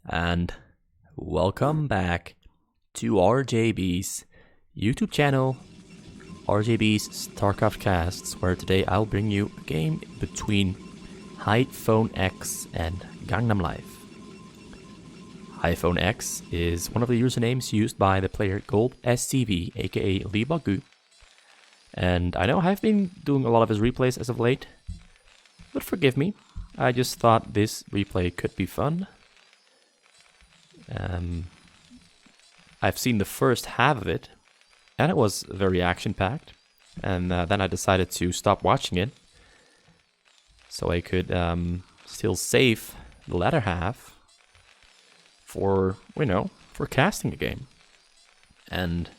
And welcome back to RJB's YouTube channel, RJB's Starcraft casts, where today I'll bring you a game between Hiphonex and GangnamLife. Hiphonex is one of the usernames used by the player GoldSCV, aka Libagu. And I know I've been doing a lot of his replays as of late, but forgive me, I just thought this replay could be fun. I've seen the first half of it, and it was very action-packed, and then I decided to stop watching it, so I could still save the latter half for, for casting a game. And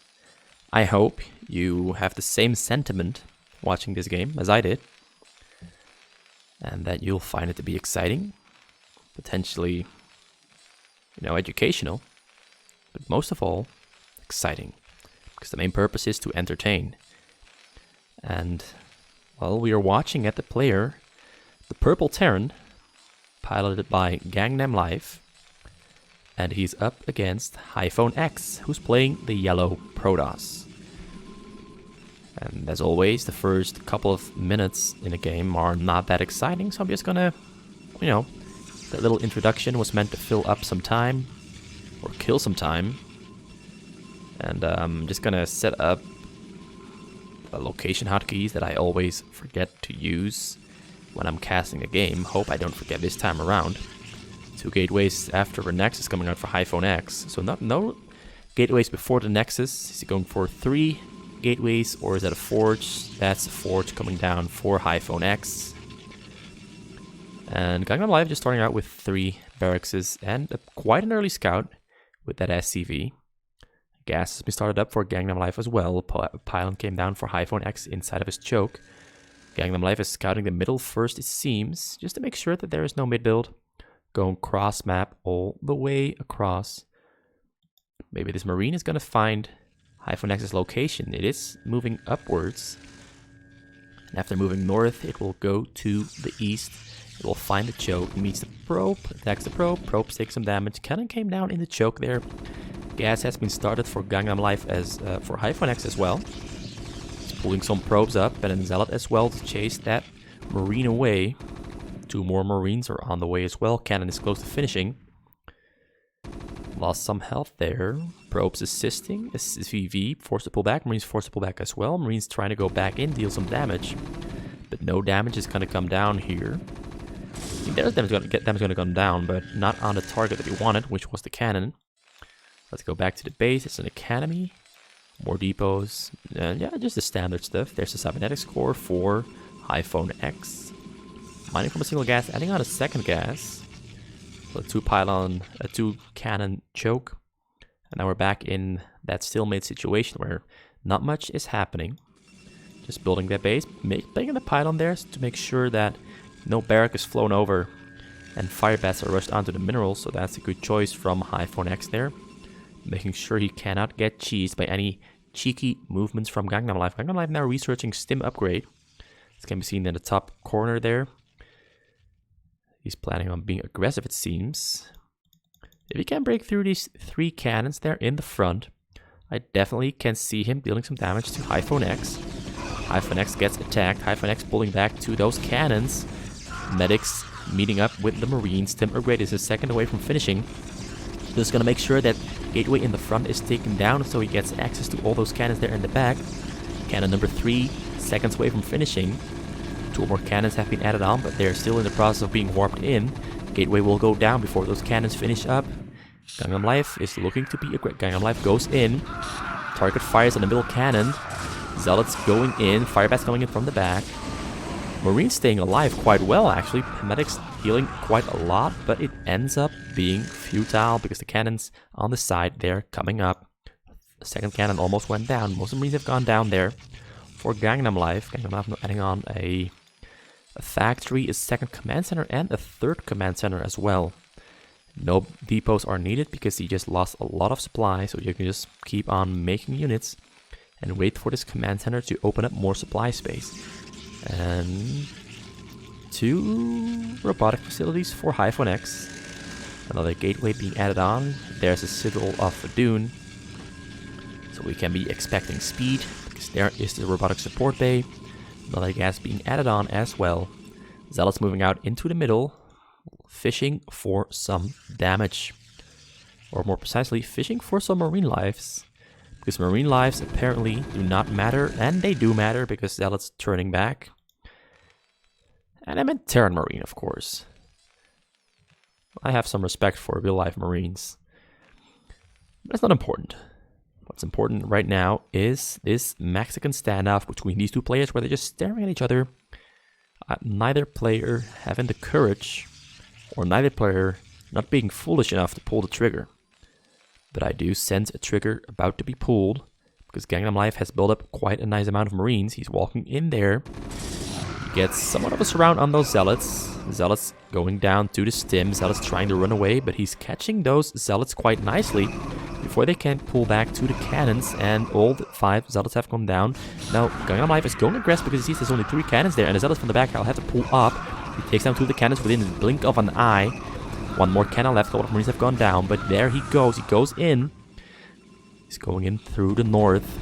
I hope you have the same sentiment watching this game as I did, and that you'll find it to be exciting, potentially, educational, but most of all, exciting, because the main purpose is to entertain. And, well, we are watching at the player, the purple Terran, piloted by GangnamLife, and he's up against Hiphonex, who's playing the yellow protoss. And as always, the first couple of minutes in a game are not that exciting, so I'm just gonna, that little introduction was meant to fill up some time, or kill some time. And I'm just gonna set up the location hotkeys that I always forget to use when I'm casting a game. Hope I don't forget this time around. 2 gateways after the Nexus coming out for Hiphonex. So no gateways before the Nexus. Is he going for 3 gateways, or is that a forge? That's a forge coming down for Hiphonex. And GangnamLife just starting out with 3 barracks and quite an early scout with that SCV. Gas has been started up for GangnamLife as well. Pylon came down for Hiphonex inside of his choke. GangnamLife is scouting the middle first, it seems, just to make sure that there is no mid build. Going cross map all the way across. Maybe this Marine is going to find Hiphonex's location. It is moving upwards. And after moving north, it will go to the east. It will find the choke, meets the probe, attacks the probe. Probe takes some damage. Cannon came down in the choke there. Gas has been started for GangnamLife as for Hiphonex as well. He's pulling some probes up, and then Zealot as well to chase that Marine away. 2 more Marines are on the way as well. Cannon is close to finishing. Lost some health there. Probes assisting. SCV forced to pull back. Marines forced to pull back as well. Marines trying to go back in, deal some damage. But no damage is going to come down here. I think there's damage going to come down, but not on the target that we wanted, which was the cannon. Let's go back to the base. It's an academy. More depots. Yeah, just the standard stuff. There's the cybernetics core for Hiphonex. Mining from a single gas, adding on a second gas. So 2 pylon, a 2 cannon choke. And now we're back in that stalemate situation where not much is happening. Just building that base, putting the pylon there to make sure that no barrack is flown over and fire bats are rushed onto the minerals. So that's a good choice from Hiphonex there. Making sure he cannot get cheesed by any cheeky movements from GangnamLife. GangnamLife now researching stim upgrade. This can be seen in the top corner there. He's planning on being aggressive, it seems. If he can break through these 3 cannons there in the front, I definitely can see him dealing some damage to Hiphonex. Hiphonex gets attacked. Hiphonex pulling back to those cannons. Medics meeting up with the Marines. Stim upgrade is a second away from finishing. Just gonna make sure that gateway in the front is taken down so he gets access to all those cannons there in the back. Cannon number 3, seconds away from finishing. 2 more cannons have been added on, but they're still in the process of being warped in. Gateway will go down before those cannons finish up. GangnamLife is looking to be aggressive. GangnamLife goes in. Target fires on the middle cannon. Zealots going in. Firebats coming in from the back. Marines staying alive quite well, actually. Medics healing quite a lot, but it ends up being futile because the cannons on the side there coming up. The second cannon almost went down. Most of the Marines have gone down there. For GangnamLife, GangnamLife adding on a factory, a second command center, and a third command center as well. No depots are needed because he just lost a lot of supply, so you can just keep on making units and wait for this command center to open up more supply space. And 2 robotic facilities for Hiphonex. Another gateway being added on. There's a Citadel of Dune. So we can be expecting speed, because there is the robotic support bay. Another gas being added on as well. Zealots moving out into the middle, fishing for some damage. Or more precisely, fishing for some marine lives. Because marine lives apparently do not matter, and they do matter because Zealots turning back. And I meant Terran Marine, of course. I have some respect for real-life Marines. But that's not important. What's important right now is this Mexican standoff between these two players where they're just staring at each other. Neither player having the courage, or neither player not being foolish enough to pull the trigger. But I do sense a trigger about to be pulled, because GangnamLife has built up quite a nice amount of Marines. He's walking in there. He gets somewhat of a surround on those Zealots. Zealots going down to the stim. Zealots trying to run away, but he's catching those Zealots quite nicely before they can pull back to the cannons, and all the 5 Zealots have gone down. Now, GangnamLife is going aggressive because he sees there's only 3 cannons there, and the Zealots from the back will have to pull up. He takes down 2 of the cannons within the blink of an eye. 1 more cannon left, a couple of Marines have gone down, but there he goes in. He's going in through the north.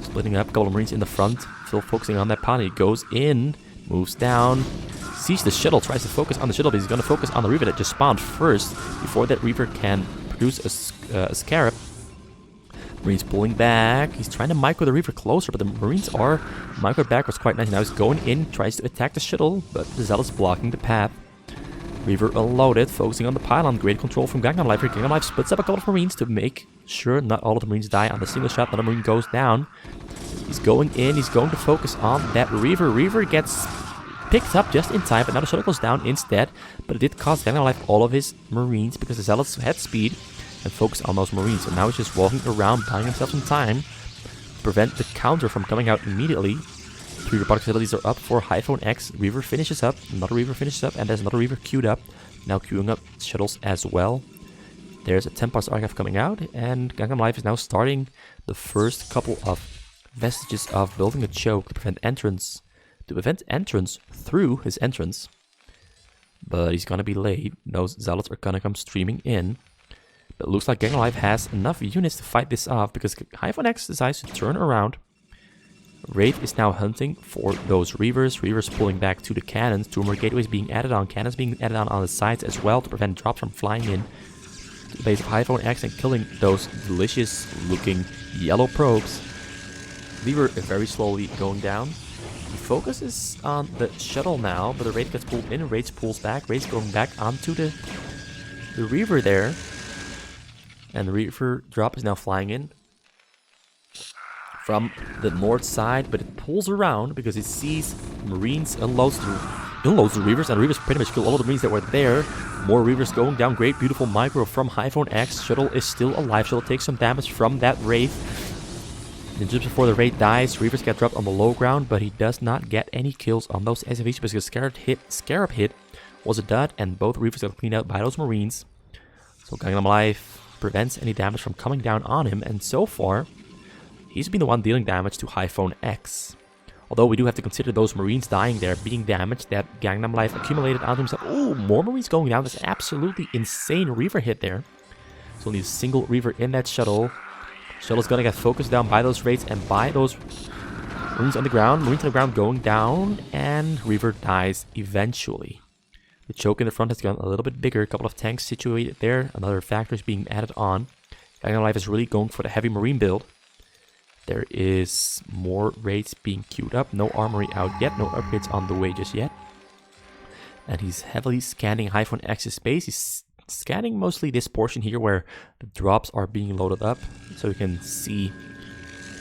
Splitting up, a couple of Marines in the front, still focusing on that pond. He goes in, moves down, sees the shuttle, tries to focus on the shuttle, but he's going to focus on the Reaver that just spawned first, before that Reaver can produce a Scarab. Marines pulling back. He's trying to micro the Reaver closer, but the Marines are microed backwards quite nice. Now he's going in, tries to attack the shuttle, but the Zealot's blocking the path. Reaver unloaded, focusing on the pylon. Great control from GangnamLife. GangnamLife splits up a couple of Marines to make sure not all of the Marines die on the single shot. Another Marine goes down. He's going in. He's going to focus on that Reaver. Reaver gets picked up just in time, but now the shuttle goes down instead. But it did cost GangnamLife all of his Marines because the Zealots had speed and focused on those Marines. So now he's just walking around, buying himself some time to prevent the counter from coming out immediately. 3 robotic facilities are up for Hiphonex. Reaver finishes up. Another Reaver finishes up. And there's another Reaver queued up. Now queuing up shuttles as well. There's a Templar Starcraft coming out. And GangnamLife is now starting the first couple of vestiges of building a choke to prevent entrance. To prevent entrance through his entrance. But he's going to be late. Those Zealots are going to come streaming in. But it looks like GangnamLife has enough units to fight this off. Because Hiphonex decides to turn around. Wraith is now hunting for those Reavers. Reavers pulling back to the cannons. 2 more gateways being added on. Cannons being added on the sides as well to prevent drops from flying in to the base of Hiphonex and killing those delicious looking yellow probes. Reaver is very slowly going down. He focuses on the shuttle now, but the Wraith gets pulled in. Wraith pulls back. Wraith going back onto the Reaver there. And the Reaver drop is now flying in from the north side, but it pulls around because it sees Marines, unloads the Reavers, and the Reavers pretty much kill all of the Marines that were there. More Reavers going down. Great, beautiful micro from Hiphonex. Shuttle is still alive. Shuttle takes some damage from that Wraith. And just before the Wraith dies, Reavers get dropped on the low ground, but he does not get any kills on those SFVs because Scarab hit was a dud, and both Reavers got cleaned out by those Marines. So GangnamLife prevents any damage from coming down on him, and so far, he's been the one dealing damage to Hiphonex. Although we do have to consider those Marines dying there being damage that GangnamLife accumulated onto himself. Oh, more Marines going down. That's absolutely insane Reaver hit there. There's only a single Reaver in that shuttle. Shuttle's gonna get focused down by those Wraiths and by those Marines on the ground. Marines on the ground going down, and Reaver dies eventually. The choke in the front has gotten a little bit bigger. A couple of tanks situated there. Another factor is being added on. GangnamLife is really going for the heavy Marine build. There is more Wraiths being queued up. No armory out yet. No upgrades on the way just yet. And he's heavily scanning Hiphonex's space. He's scanning mostly this portion here where the drops are being loaded up. So you can see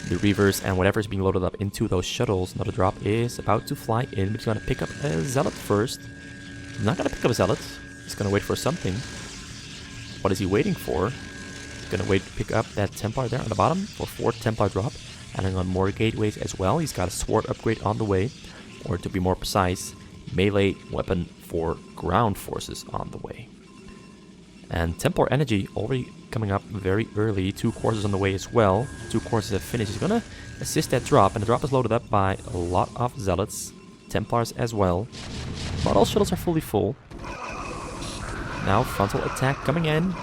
the Reavers and whatever is being loaded up into those shuttles. Another drop is about to fly in. But he's going to pick up a Zealot first. He's not going to pick up a Zealot. He's going to wait for something. What is he waiting for? Gonna wait to pick up that Templar there on the bottom for 4th Templar drop. Adding on more gateways as well. He's got a sword upgrade on the way. Or to be more precise, melee weapon for ground forces on the way. And Templar energy already coming up very early. 2 courses on the way as well. 2 courses have finished. He's gonna assist that drop. And the drop is loaded up by a lot of Zealots. Templars as well. Not all shuttles are fully full. now frontal attack coming in.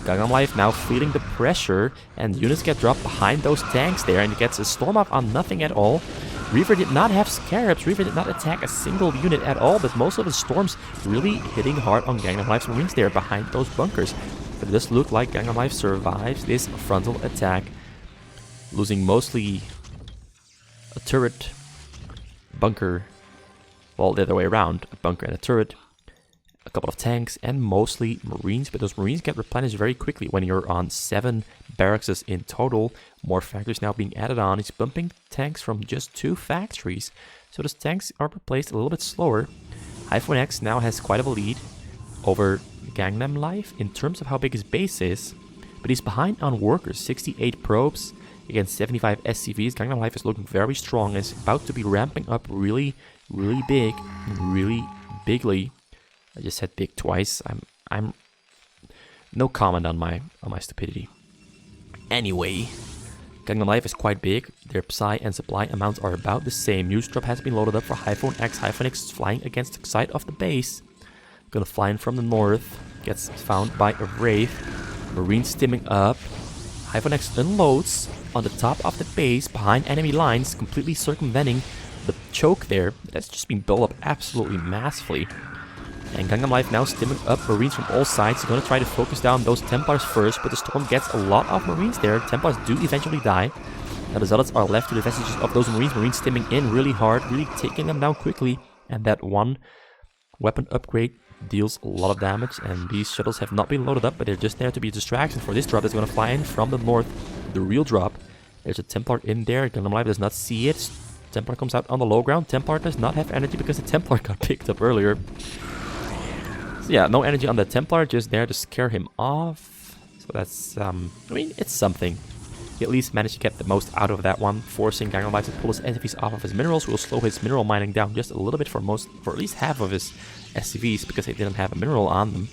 GangnamLife now feeling the pressure, and units get dropped behind those tanks there, and it gets a storm off on nothing at all. Reaver did not have scarabs. Reaver did not attack a single unit at all, but most of the storms really hitting hard on GangnamLife's marines there behind those bunkers. But it does look like GangnamLife survives this frontal attack, losing mostly a turret, bunker, well, the other way around, a bunker and a turret, a couple of tanks, and mostly marines, but those marines get replenished very quickly when you're on 7 barracks in total. More factories now being added on. He's bumping tanks from just 2 factories, so those tanks are replaced a little bit slower. Hiphonex now has quite of a lead over GangnamLife in terms of how big his base is, but he's behind on workers. 68 probes against 75 SCVs. GangnamLife is looking very strong and is about to be ramping up really big, really bigly. I just said big twice. I'm no comment on my stupidity. Anyway, GangnamLife is quite big. Their Psy and supply amounts are about the same. News drop has been loaded up for Hiphonex. Hiphonex is flying against the side of the base. Gonna fly in from the north. Gets found by a Wraith. Marines stimming up. Hiphonex unloads on the top of the base behind enemy lines, completely circumventing the choke there. That's just been built up absolutely massively. And GangnamLife now stimming up marines from all sides. He's going to try to focus down those Templars first, but the storm gets a lot of marines there. Templars do eventually die. Now the Zealots are left to the vestiges of those marines. Marines stimming in really hard, really taking them down quickly. And that one weapon upgrade deals a lot of damage. And these shuttles have not been loaded up, but they're just there to be a distraction for this drop that's going to fly in from the north. The real drop. There's a Templar in there. GangnamLife does not see it. Templar comes out on the low ground. Templar does not have energy because the Templar got picked up earlier. So yeah, no energy on the Templar, just there to scare him off. So that's, I mean, it's something. He at least managed to get the most out of that one, forcing GangnamLife to pull his SCVs off of his minerals. Will slow his mineral mining down just a little bit for at least half of his SCVs, because they didn't have a mineral on them.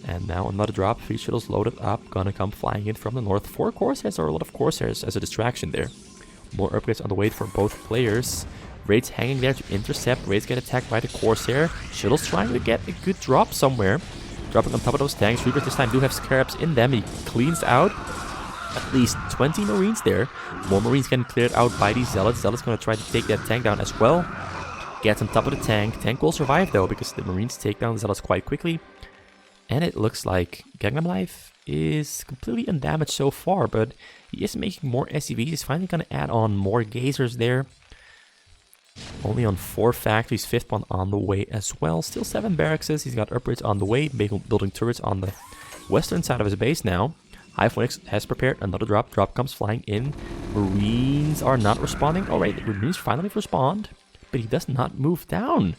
And now another drop, 3 shuttles loaded up, gonna come flying in from the north. 4 Corsairs, or a lot of Corsairs as a distraction there. More upgrades on the way for both players. Raids hanging there to intercept. Raids get attacked by the Corsair. Shuttles trying to get a good drop somewhere. Dropping on top of those tanks. Reapers this time do have scarabs in them. He cleans out at least 20 marines there. More marines getting cleared out by these Zealots. Zealots going to try to take that tank down as well. Gets on top of the tank. Tank will survive though, because the marines take down the Zealots quite quickly. And it looks like GangnamLife is completely undamaged so far, but he is making more SCVs. He's finally going to add on more gazers there. Only on 4 factories, 5th one on the way as well. Still 7 barracks. He's got upgrades on the way, building turrets on the western side of his base now. Hiphonex has prepared another drop. Drop comes flying in. Marines are not responding. Alright, the Marines finally respond, but he does not move down.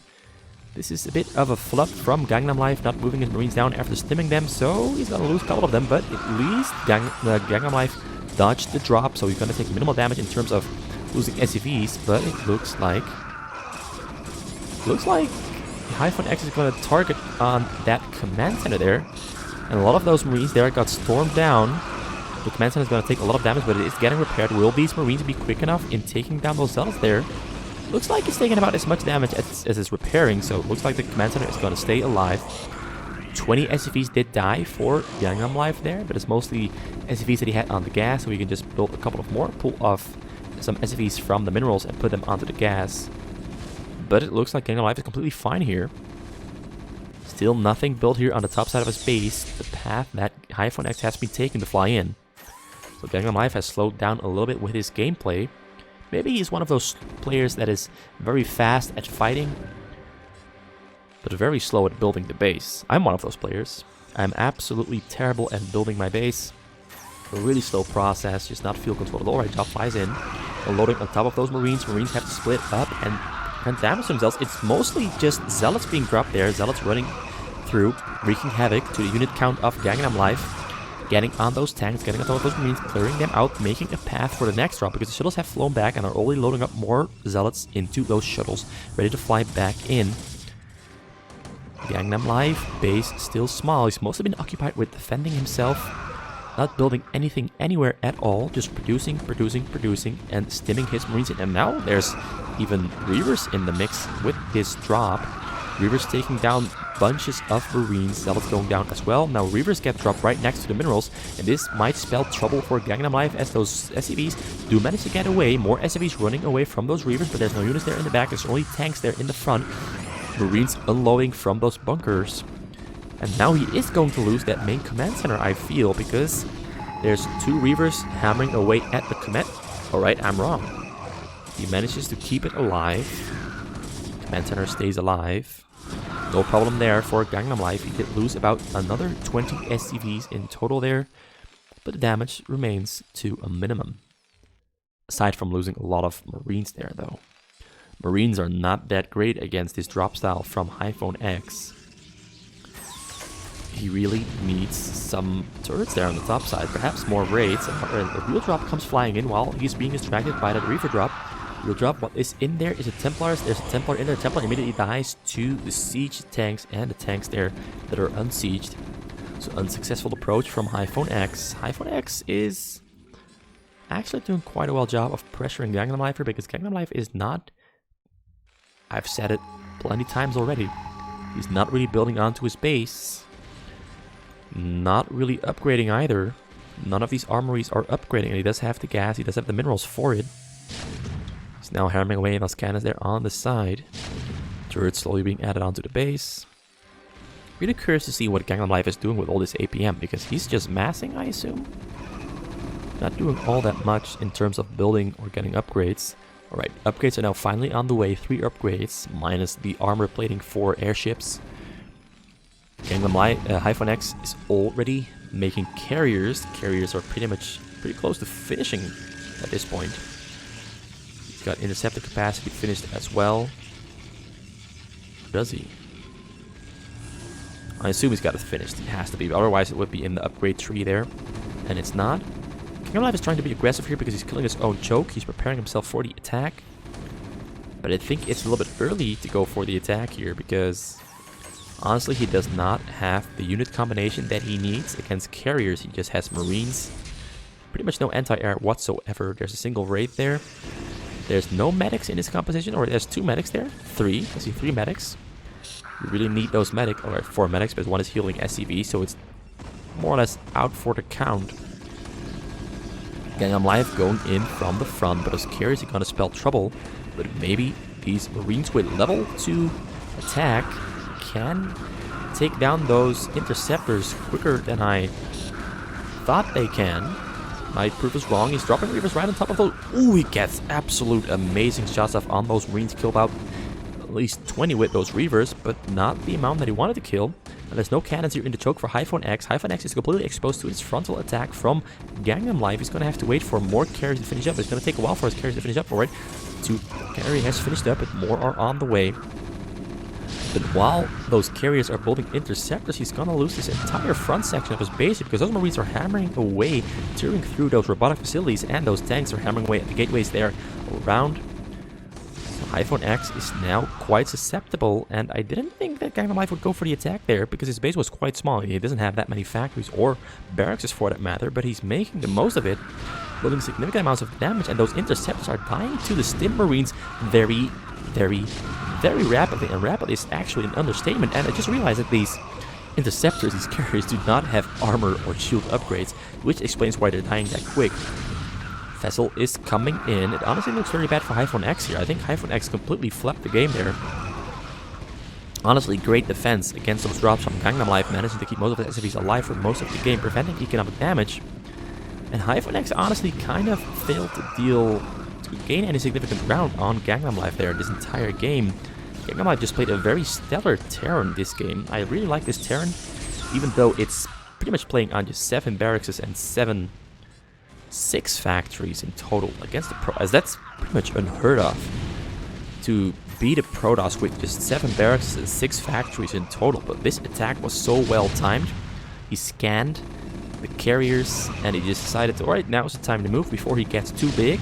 This is a bit of a flub from GangnamLife, not moving his Marines down after stimming them, so he's gonna lose a couple of them, but at least GangnamLife dodged the drop, so he's gonna take minimal damage in terms of losing SCVs, but it looks like Hiphonex is going to target on that command center there, and a lot of those marines there got stormed down. The command center is going to take a lot of damage, but it is getting repaired. Will these marines be quick enough in taking down those Zealots there? Looks like it's taking about as much damage as it's repairing, so it looks like the command center is going to stay alive. 20 SCVs did die for GangnamLife there, but it's mostly SCVs that he had on the gas, so we can just build a couple of more, pull off some SCVs from the minerals and put them onto the gas. But it looks like GangnamLife is completely fine here. Still nothing built here on the top side of his base, the path that Hiphonex has been taking to fly in. So GangnamLife has slowed down a little bit with his gameplay. Maybe he's one of those players that is very fast at fighting, but very slow at building the base. I'm one of those players. I'm absolutely terrible at building my base. A really slow process, just not field control at all. Alright, drop flies in. Loading on top of those marines. Marines have to split up and damage themselves. It's mostly just Zealots being dropped there. Zealots running through, wreaking havoc to the unit count of GangnamLife. Getting on those tanks, getting on top of those marines, clearing them out, making a path for the next drop, because the shuttles have flown back and are only loading up more Zealots into those shuttles, ready to fly back in. GangnamLife, base still small. He's mostly been occupied with defending himself. Not building anything anywhere at all, just producing, and stimming his marines in. And now there's even Reavers in the mix with his drop. Reavers taking down bunches of Marines. Zealots going down as well. Now Reavers get dropped right next to the minerals, and this might spell trouble for GangnamLife as those SCVs do manage to get away. More SCVs running away from those Reavers, but there's no units there in the back. There's only tanks there in the front. Marines unloading from those bunkers. And now he is going to lose that main command center, I feel, because there's 2 Reavers hammering away at the command. Alright, I'm wrong. He manages to keep it alive. Command center stays alive. No problem there for GangnamLife. He did lose about another 20 SCVs in total there, but the damage remains to a minimum. Aside from losing a lot of Marines there, though. Marines are not that great against this drop style from Hiphonex. He really needs some turrets there on the top side, perhaps more raids. A real drop comes flying in while he's being distracted by that Reaver drop. Real drop, what is in there is a Templars. There's a Templar in there. Templar immediately dies to the siege tanks and the tanks there that are unsieged. So unsuccessful approach from Hiphonex. Hiphonex is actually doing quite a well job of pressuring GangnamLife because GangnamLife is not, I've said it plenty times already, he's not really building onto his base. Not really upgrading either. None of these armories are upgrading, and he does have the gas, he does have the minerals for it. He's now hammering away those cannons there on the side. Turrets slowly being added onto the base. Really curious to see what GangnamLife is doing with all this APM, because he's just massing, I assume. Not doing all that much in terms of building or getting upgrades. Alright, upgrades are now finally on the way. 3 upgrades, minus the armor plating for airships. GangnamLife, Hiphonex is already making carriers. Carriers are pretty close to finishing at this point. He's got interceptor capacity finished as well. Does he? I assume he's got it finished. It has to be, otherwise it would be in the upgrade tree there. And it's not. GangnamLife is trying to be aggressive here because he's killing his own choke. He's preparing himself for the attack. But I think it's a little bit early to go for the attack here because honestly, he does not have the unit combination that he needs against carriers. He just has Marines. Pretty much no anti-air whatsoever. There's a single raid there. There's no medics in his composition, or there's 2 medics there. 3. I see 3 medics. You really need those medics. Alright, 4 medics, but one is healing SCV, so it's more or less out for the count. GangnamLife going in from the front, but those carriers are going to spell trouble. But maybe these Marines with level 2 attack can take down those interceptors quicker than I thought they can. Might prove us wrong. He's dropping Reavers right on top of those. Ooh, he gets absolute amazing shots off on those Marines. Killed out at least 20 with those Reavers, but not the amount that he wanted to kill. And there's no cannons here in the choke for Hiphonex. Hiphonex is completely exposed to his frontal attack from GangnamLife. He's going to have to wait for more carries to finish up. It's going to take a while for his carries to finish up for it. 2 carry has finished up, but more are on the way. But while those carriers are building interceptors, he's gonna lose this entire front section of his base because those Marines are hammering away, tearing through those robotic facilities, and those tanks are hammering away at the gateways there around. So Hiphonex is now quite susceptible, and I didn't think that GangnamLife would go for the attack there because his base was quite small. He doesn't have that many factories or barracks for that matter, but he's making the most of it, building significant amounts of damage, and those interceptors are dying to the Stim Marines very rapidly, and rapidly is actually an understatement. And I just realized that these interceptors, these carriers, do not have armor or shield upgrades, which explains why they're dying that quick. Vessel is coming in. It honestly looks very bad for Hiphonex here. I think Hiphonex completely flipped the game there. Honestly, great defense against those drops from GangnamLife, managing to keep most of the SCVs alive for most of the game, preventing economic damage. And Hiphonex honestly kind of failed to gain any significant ground on GangnamLife there this entire game. GangnamLife just played a very stellar Terran this game. I really like this Terran, even though it's pretty much playing on just 7 barracks and 6 factories in total against the protoss. That's pretty much unheard of to beat a protoss with just 7 barracks and 6 factories in total. But this attack was so well timed. He scanned the carriers and he just decided to, alright, now is the time to move before he gets too big.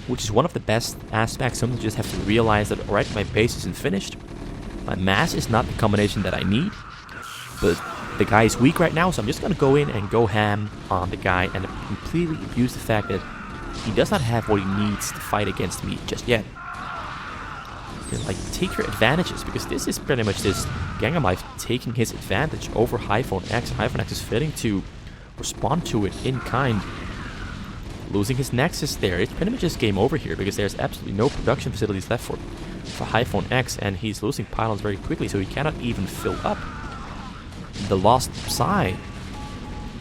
Which is one of the best aspects. Sometimes you just have to realize that, alright, my base isn't finished. My mass is not the combination that I need. But the guy is weak right now, so I'm just going to go in and go ham on the guy and completely abuse the fact that he does not have what he needs to fight against me just yet. He's like take your advantages, because this is pretty much this GangnamLife taking his advantage over Hiphonex. Hiphonex is failing to respond to it in kind. Losing his Nexus there. It's pretty much just game over here, because there's absolutely no production facilities left for Hiphonex, and he's losing pylons very quickly, so he cannot even fill up the lost Psi.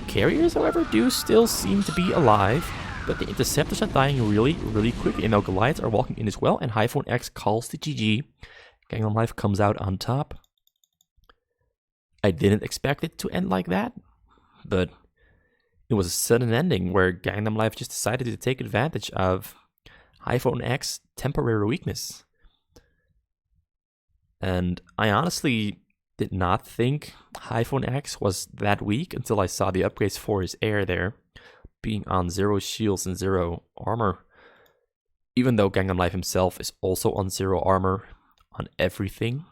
Carriers, however, do still seem to be alive, but the interceptors are dying really, really quickly. And now Goliaths are walking in as well, and Hiphonex calls the GG. GangnamLife comes out on top. I didn't expect it to end like that, but it was a sudden ending where GangnamLife just decided to take advantage of Hiphonex temporary weakness. And I honestly did not think Hiphonex was that weak until I saw the upgrades for his air there, being on 0 shields and 0 armor. Even though GangnamLife himself is also on 0 armor on everything.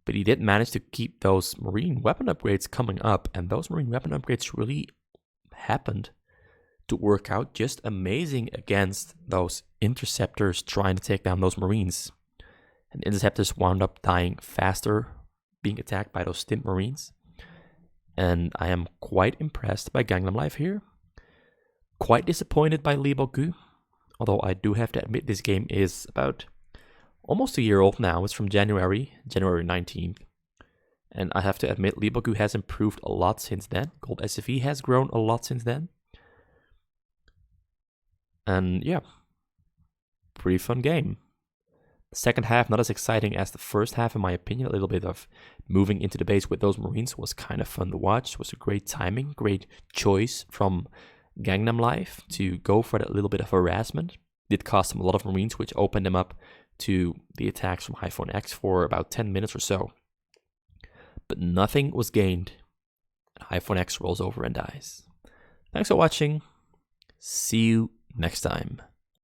But he did manage to keep those marine weapon upgrades coming up, and those marine weapon upgrades really happened to work out just amazing against those interceptors trying to take down those marines. And interceptors wound up dying faster, being attacked by those stimp marines. And I am quite impressed by GangnamLife here. Quite disappointed by Libogu, although I do have to admit this game is about almost a year old now. It's from January 19th. And I have to admit, Libogu has improved a lot since then. GoldSCV has grown a lot since then. And yeah, pretty fun game. The second half, not as exciting as the first half, in my opinion. A little bit of moving into the base with those Marines was kind of fun to watch. It was a great timing, great choice from GangnamLife to go for that little bit of harassment. Did cost him a lot of Marines, which opened him up to the attacks from Hiphonex for about 10 minutes or so. But nothing was gained, and Hiphonex rolls over and dies. Thanks for watching. See you next time.